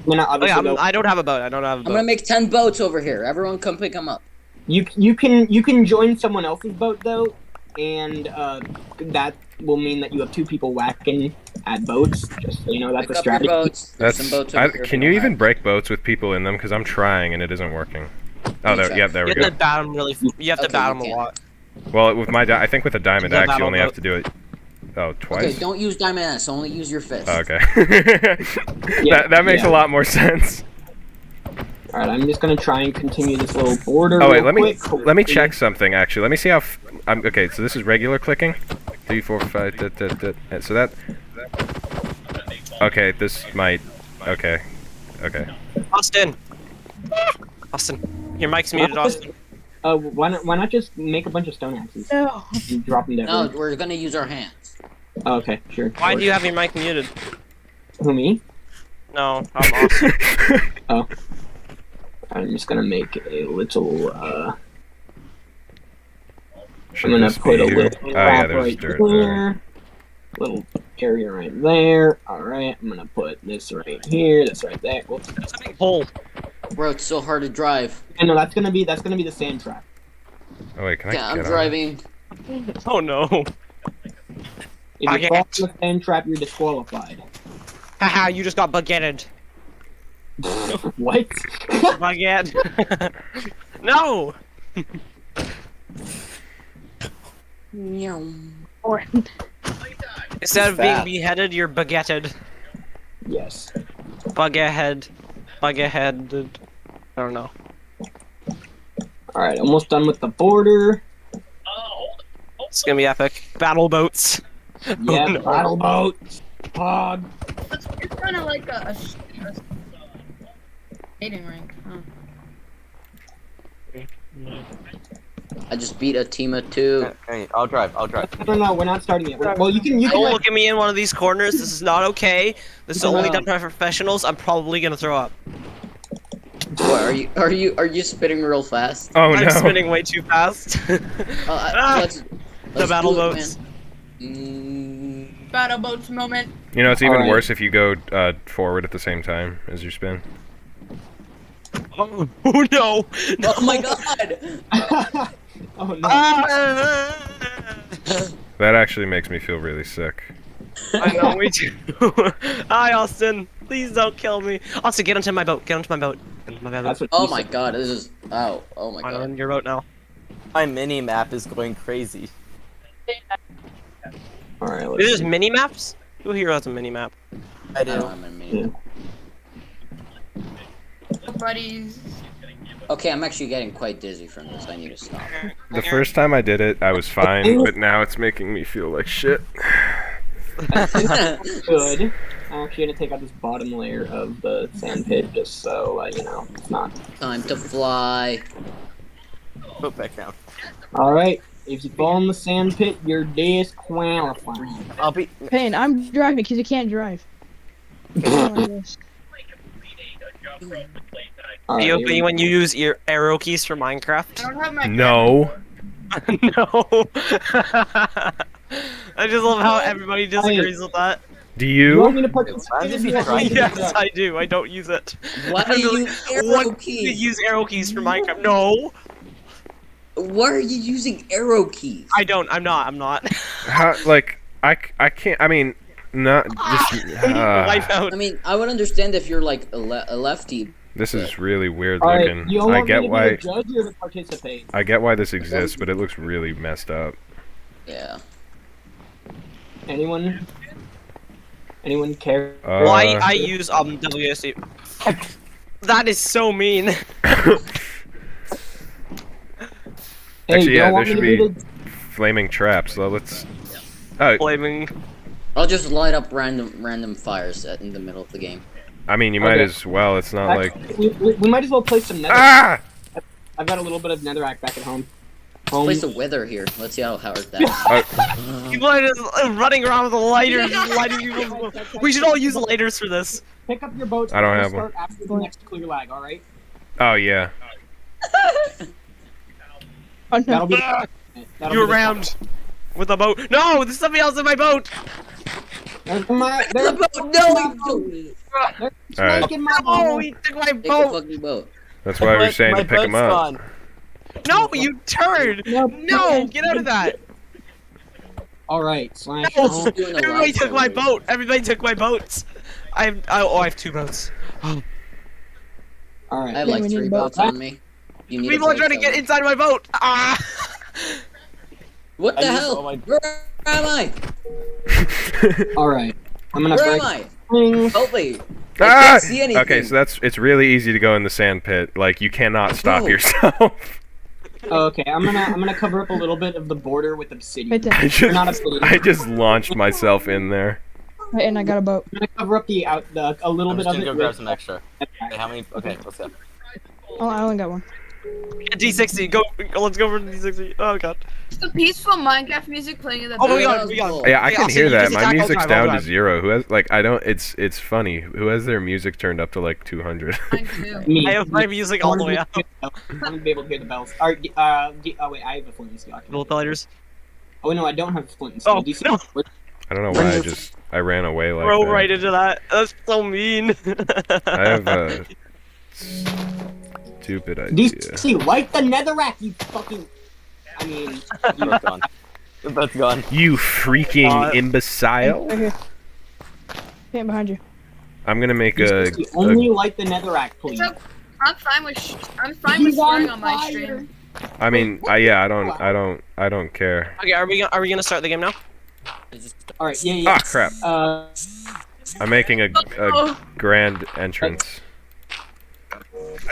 I'm gonna obviously I don't have a boat. I don't have a boat. I'm gonna make 10 boats over here. Everyone come pick them up. You can join someone else's boat though, and that will mean that you have 2 people whacking at boats. Just so you know, that's Pick a up your strategy. boats. There's some boats over here. Can you even break boats with people in them? Because I'm trying and it isn't working. Oh, there, yeah, there we You go. have to bat them You have to bat them a lot. Well, with I think with a diamond axe, you only have to do it. Oh, twice. Okay, don't use diamond axe. Only use your fist. Oh, okay. that makes a lot more sense. All right, I'm just gonna try and continue this little border. Oh wait, let me check something actually. Let me see how. Okay, so this is regular clicking. 3, 4, 5. So that. Okay, this might. Okay. Austin, your mic's muted, Austin. Why not just make a bunch of stone axes? No. And drop them down. No, we're gonna use our hands. Oh, okay, sure. Why do you have your mic muted? Who, me? No, I'm Austin. Oh. I'm just gonna make a little, I'm gonna put a little right there. Little area right there. Alright, I'm gonna put this right here, this right there. Whoops. That's a big hole. Bro, it's so hard to drive. And no, that's gonna be the sand trap. Oh wait, can I? Yeah, I'm get driving. Oh no. If you fall in the sand trap, you're disqualified. Haha, you just got baguetted. What? Baguette. No! Instead of being beheaded, you're baguetted. Yes. Baguette. Baguetted. I don't know. Alright, almost done with the border. It's gonna be epic. Battle boats. Yeah, Oh, no. battle boats. Pog. It's kind of like a skating rink. Huh? I just beat a team of 2. Hey, I'll drive. No, we're not starting yet. Well, you can Don't like, look at me in one of these corners. This is not okay. This is only done by professionals. I'm probably gonna throw up. What, are you spitting real fast? Oh no! I'm spinning way too fast. Let's The battle do it, boats. Battle boats moment. You know, it's even Alright. worse if you go forward at the same time as you spin. Oh no! Oh my god! oh no. That actually makes me feel really sick. I know, me too. Hi, Austin. Please don't kill me. Austin, get onto my boat. Get onto my boat. Get onto my boat. That's what Oh he my said. god, this is... Oh my I'm god. on your boat now. My mini map is going crazy. Alright, let's This is see. mini maps? Who here has a mini map? I do. I'm in mini. Buddies. Okay, I'm actually getting quite dizzy from this. I need to stop. The first time I did it, I was fine, but now it's making me feel like shit. Good. I'm actually gonna take out this bottom layer of the sand pit just so, you know, it's not. Time to fly. Put back down. Alright, if you fall in the sand pit, you're disqualified. I'll be. Payne, I'm driving because you can't drive. Alright, Are you okay when you use your arrow keys for I Minecraft? don't have my. No. No. I just love how everybody disagrees with that. Do you want you? me to put Why did you try to do Yes, I do. I don't use it. Why do you use arrow want to keys? use arrow keys for Minecraft. No, Why are you using arrow keys? I don't. I'm not. How, like, I can't. I mean, not just. Wipe out. I mean, I would understand if you're like a lefty. This is really weird Alright, looking. you don't I want me get to why. be a judge or to participate? I get why this exists, but it looks really messed up. Yeah. Anyone? Anyone care? Well, I use WSD. That is so mean. Hey, Actually, you yeah, don't want there me should to be do flaming traps. So let's. Oh, Blaming. I'll just light up random fires in the middle of the game. I mean, you might Okay. as well. It's not like. we might as well place some nether. Ah! I've got a little bit of netherrack back at home. Place the weather here. Let's see how hard that. People are just running around with lighters, lighting people. We should all use lighters for this. Pick up your boats. I don't and have start after the next clear lag. All right. Oh yeah. Oh, no. That'll be. That'll You're be the- rammed with a boat. No, there's somebody else in my boat. There's my, The there's boat! No! Alright. snake in my Oh, boat. he took my Take the boat. fucking boat. That's why we're saying to pick him up. Gone. No, you turd. No, get out of that. Alright, Slash. No, Just doing a everybody live took my show. boat. Everybody took my boats. I have 2 boats. I Alright. have Yeah, like we need 3 a boat. boats on me. You need People a are boat, trying to get tell me. inside my boat. Ah. What the I used hell? all my- Where am I? Alright. I'm gonna Where break am I? things. Help me! I Ah! can't see anything. Okay, so it's really easy to go in the sand pit. Like you cannot stop No. yourself. Okay, I'm gonna cover up a little bit of the border with obsidian. Right there. I Not just obsidian. I just launched myself in there. Right, and I got a boat. I'm gonna cover up a little I'm bit just of gonna it go grab with some extra. Okay, how many? Okay, let's go. Oh, I only got one. D60, go. Let's go for D60. Oh god. It's the peaceful Minecraft music playing in the Oh my Yeah, god, we got. cool. Yeah, I Hey, can Austin, hear you that. just My attack all music's time, down all to time. 0. Who has like I don't? It's funny. Who has their music turned up to like 200? me. I have my music all the way up. I'm gonna be able to hear the bells. Alright, oh wait, I have a flint and steel. Little failures. Oh no, I don't have a flint and steel. Oh, Do you see- no. I don't know why I ran away like Throw that. right into that. That's so mean. I have a stupid idea. DC, light the netherrack, you fucking. I mean, That's gone. That's gone. You freaking imbecile! Right here. Stand behind you. I'm gonna make a, DC, only light the netherrack, please. I'm fine with He's on fire. I mean, yeah, I don't care. Okay, are we gonna start the game now? Alright, yeah. Ah, crap! I'm making a grand entrance.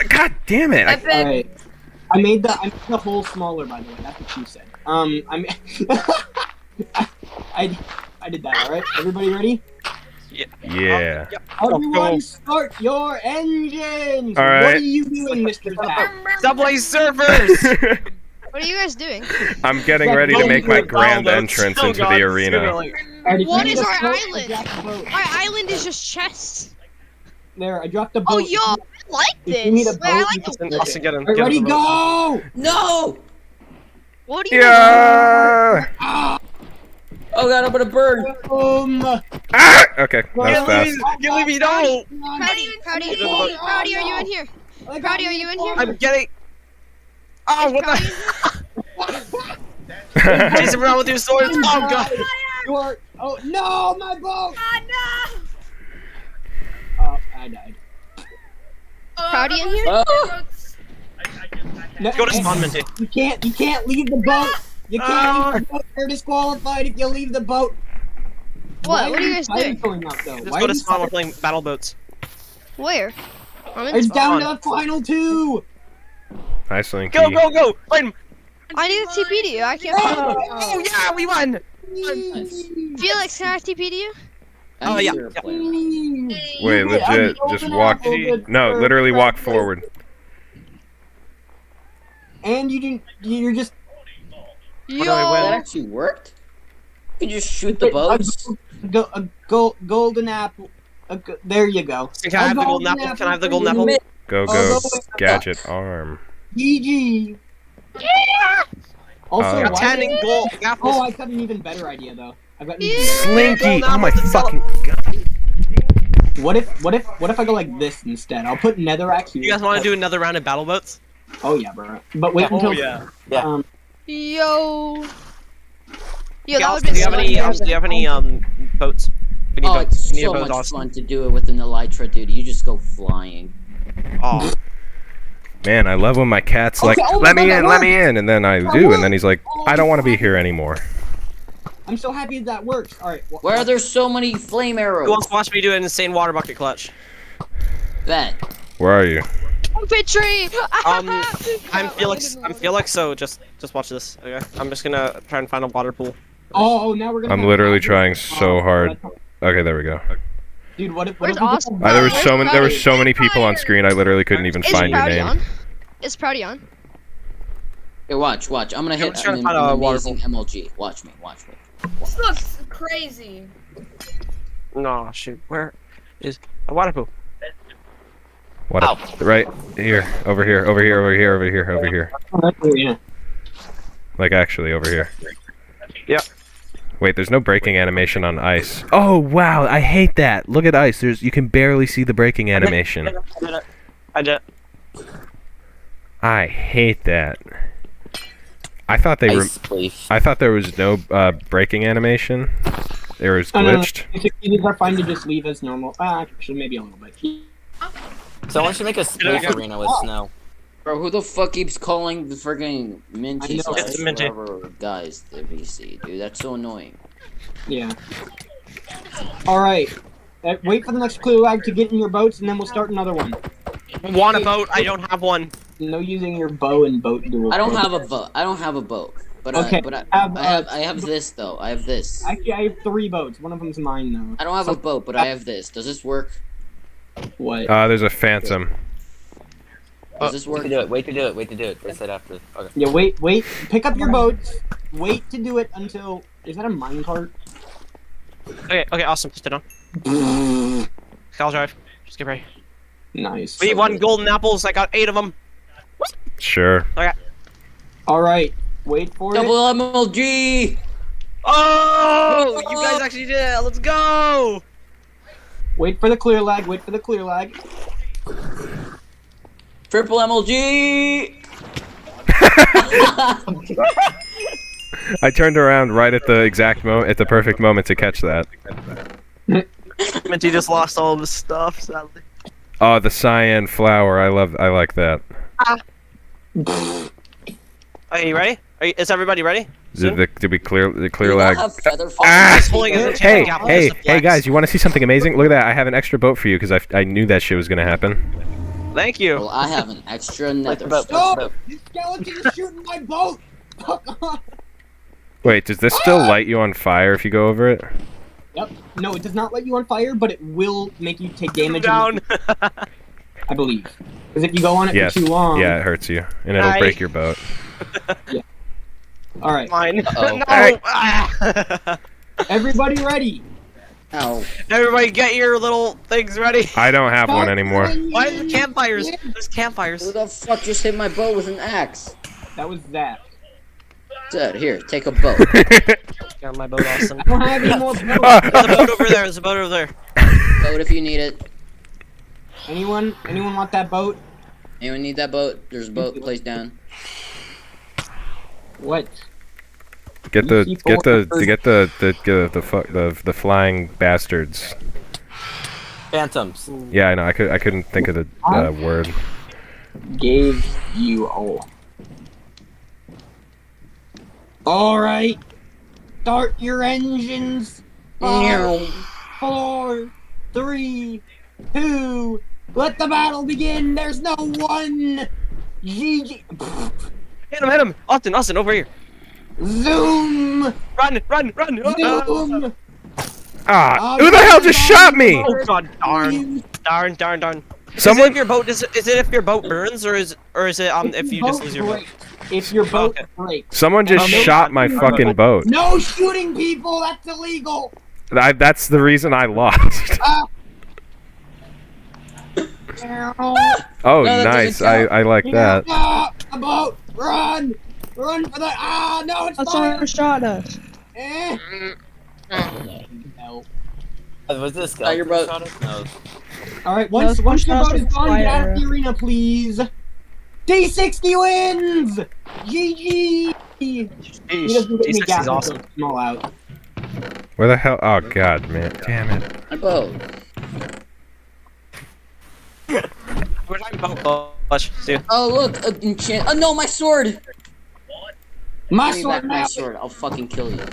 God damn it! Alright. I made the hole smaller, by the way. That's what you said. I'm. I did that. All right. Everybody ready? Yeah. Everyone, start your engines. All right. What are you doing, Mr. Tap? Subway Surfers! What are you guys doing? I'm getting ready to make my grand entrance Oh, into God, the arena. seriously. Alright, What if is you our need a boat, island? I dropped the boat. Our island is just chests. There, I dropped the boat. Oh, yo, I like If you need this. a Wait, I boat, like you the can- wood. Austin, get in. Alright, get in ready, the boat. go! No! What are you guys Yeah. Oh god, I'm gonna burn! Ah! Okay, that was Get fast. Libby, get Libby, no! Proudy, are you in here? Proudy, are you in here? I'm getting. Oh, Is what Proudy the? in here? Chasing around with your swords. Oh god. Oh no, my boat! Oh, Oh, I died. Proudy in here? Oh! No, Go to spawn, Minty. You can't leave the boat. You can't leave the boat. You're disqualified if you leave the boat. Why What are you guys fire doing? going out, though? Let's Why go are to you spawn. We're fire- playing battle boats. Where? I'm in It's spawn. down to the final two. Nice, Linky. Go, go, go! Fight him! I need a TP to you. I can't. Oh yeah, we won! Felix, can I TP to you? Oh, yeah. Wait, legit, just walk. No, literally walk forward. And you're just. do I Yo. win? That actually worked? You can just shoot the boats? A golden apple. There you go. Can I have the golden apple? Can I have the golden apple? Go, Oh, go, no. gadget arm. GG. Also, Uh, why 10 did- in gold apples. Oh, I've got an even better idea though. I've got an Yeah. even better- Slinky! Oh my Golden apple. fucking god! What if I go like this instead? I'll put netherrack here. You guys want to do another round of battle boats? Oh yeah, bro. But wait Yeah. until. yeah. Yo. Yo, that would Do be you have any? Do you have any boats? We need Oh, boats. it's We need so boats, much Austin. fun to do it with an elytra, dude. You just go flying. Oh. Man, I love when my cat's like, Okay, oh my let me God, in, that let me in, and then I do, and then he's like, I don't want to be here anymore. I'm so happy that works. All right. Why are there so many flame arrows? Who wants to watch me do an insane water bucket clutch? Bet. Where are you? Victory! I'm Felix. I'm Felix. So just watch this. Okay. I'm just gonna try and find a water pool. Oh, now we're gonna. I'm have literally magic. trying so Oh, hard. that's- Okay, there we go. Dude, what if? Where's we get Austin? some- There was Where's so many. There was Proudy? so many people on screen. I literally couldn't even Is find your Proudy name. on? Is Proudy on? Here, watch. I'm gonna Yeah, hit we're trying an to find a water amazing MLG. Watch me. This looks crazy. No, shoot. Where is a water pool? What? Right here, over here, over here, over here, over here, over here. Oh, yeah. Like actually over here. Yeah. Wait, there's no braking animation on ice. Oh wow, I hate that. Look at ice. You can barely see the braking animation. I did. I hate that. I thought they were. Ice, please. I thought there was no braking animation. It was glitched. These are fine to just leave as normal. Actually, maybe a little bit. Someone should make a space arena with snow. Bro, who the fuck keeps calling the friggin' Minty I know, it's Minty. whatever guys the VC, dude? That's so annoying. Yeah. Alright. Wait for the next clue lag to get in your boats, and then we'll start another one. Want a boat? I don't have one. No using your bow and boat duel. I don't have a boat. I don't have a boat. But Okay, I have this though. I have this. Actually, I have 3 boats. One of them's mine, though. I don't have a boat, but I have this. Does this work? What? There's a phantom. Does this Wait work? to do it. Wait to do it. Wait to do it. Wait said after. Okay. Yeah, wait. Pick up your boats. Wait to do it until... Is that a minecart? Okay, awesome. Sit down. I'll drive. Just get ready. Nice. We won golden apples. I got 8 of them. Sure. Alright. Wait for Double it. MLG! Oh! You guys actually did it. Let's go! Wait for the clear lag. Wait for the clear lag. Triple MLG! I turned around right at the exact moment, at the perfect moment to catch that. Minty just lost all of his stuff, sadly. Oh, the cyan flower. I like that. Are you ready? Is everybody ready? Did we clear the Do clear you lag? not have feather Ah! Just pulling his Hey, gap hey, just to hey, flex. guys! You want to see something amazing? Look at that! I have an extra boat for you because I knew that shit was gonna happen. Thank you. Well, I have an extra nether. But- Stop! This skeleton is shooting my boat! Fuck off! Wait, does this still light you on fire if you go over it? Yep. No, it does not light you on fire, but it will make you take damage. Down. I believe. Because if you go on it Yes. for too long... Yeah, it hurts you, and it'll Hi. break your boat. Alright. Mine. Uh-oh. No. Alright. Ah. Everybody ready? Ow. Everybody get your little things ready. I don't have one anymore. Why is there campfires? There's campfires. Who the fuck just hit my boat with an axe? That was that. Dude, here, take a boat. Got my boat, Austin. I don't have any more boats. There's a boat over there. There's a boat over there. Boat if you need it. Anyone want that boat? Anyone need that boat? There's a boat placed down. What? Get the flying bastards. Phantoms. Yeah, I know. I couldn't think of the word. Gave you all. Alright. Start your engines. 5, 4, 3, 2. Let the battle begin. There's no one. GG. Hit him. Austin, over here. Zoom. Run. Zoom. Ah! Who the hell just shot me? Oh god, darn. Someone. Is it if your boat if your boat burns or is it if you just lose your boat? If your boat Okay. breaks. Someone just shot my fucking boat. No shooting people. That's illegal. That's the reason I lost. Oh, that nice. doesn't count. I like that. A boat. Run for the. No, it's fire. shot us. Eh. No. Was this Oh, your boat. No. Alright, once your boat is gone, get out of the arena, please. D60 wins! GG! He doesn't get me D60 gas is awesome. until small out. Where the hell? Oh god, man. Damn it. My boat. We're talking boat clutch. See. Oh look, enchant. Oh no, my sword. My Give me back sword my now! sword. I'll fucking kill you.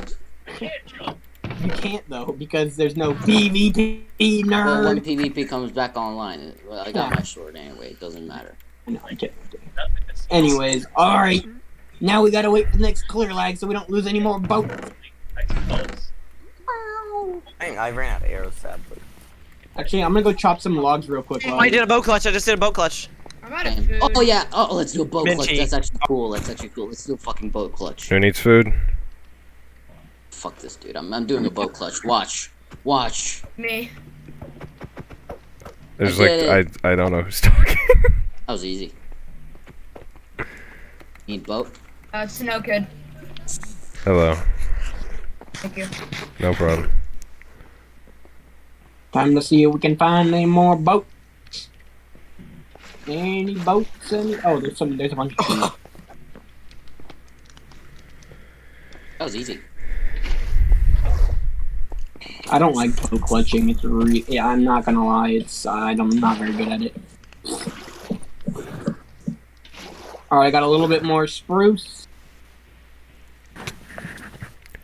You can't though, because there's no PvP, Well, when nerd! PvP comes back online, well, I got my sword anyway. It doesn't matter. No, I can't. Anyways, alright. Now we gotta wait for the next clear lag so we don't lose any more boats. Dang, I ran out of arrows, sadly. Actually, I'm gonna go chop some logs real quick. While I did a boat clutch. I just did a boat clutch. I'm out of food. Oh yeah. Oh, let's do a boat clutch. Minty. That's actually cool. Let's do a fucking boat clutch. Who needs food? Fuck this, dude. I'm doing a boat clutch. Watch. Me. There's I like did I don't know who's talking. That was easy. Need boat? Snow Kid. Hello. Thank you. No problem. Time to see if we can find any more boats. Any boats? Oh, there's a bunch of trees. That was easy. I don't like boat clutching. Yeah, I'm not gonna lie. I'm not very good at it. Alright, I got a little bit more spruce.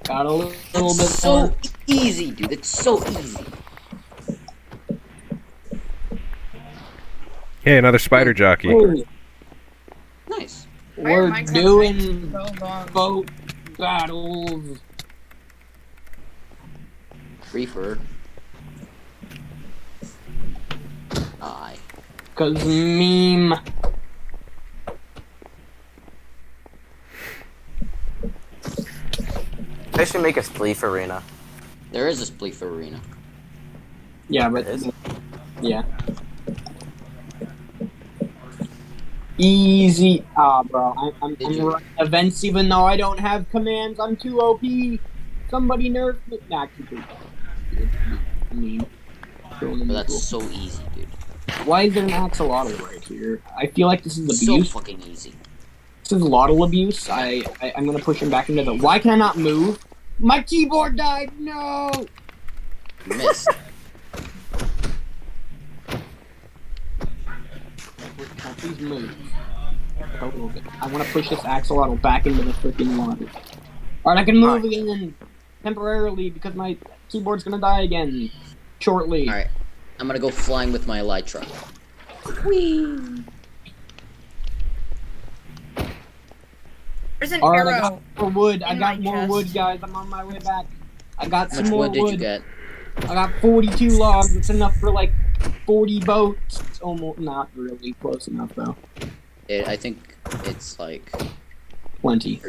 Got a little bit more. So easy, dude. It's so easy. Hey, another spider jockey. Ooh, Nice. we're Minecraft doing so long. boat battles. Reefer. Aye. Cause meme. I should make a spleef arena. There is a spleef arena. Yeah, but It is? yeah. Easy. Ah, bro. I'm running events even though I don't have commands. I'm too OP. Somebody nerf me. Nah, keep it. Meme. But that's so easy, dude. Why is there an axolotl right here? I feel like this is So abuse. fucking easy. This is lotl abuse. I'm gonna push him back into the. Why can I not move? My keyboard died. No. You missed. Now please move. A little bit. I want to push this axolotl back into the freaking water. Alright, I can move again temporarily because my keyboard's gonna die again shortly. Alright. I'm gonna go flying with my elytra. There's an Alright, I arrow. got more wood. I in got my more chest. wood, guys. I'm on my way back. I got How some much more wood did you get? I got 42 logs. It's enough for like 40 boats. It's almost not really close enough though. I think it's like Plenty.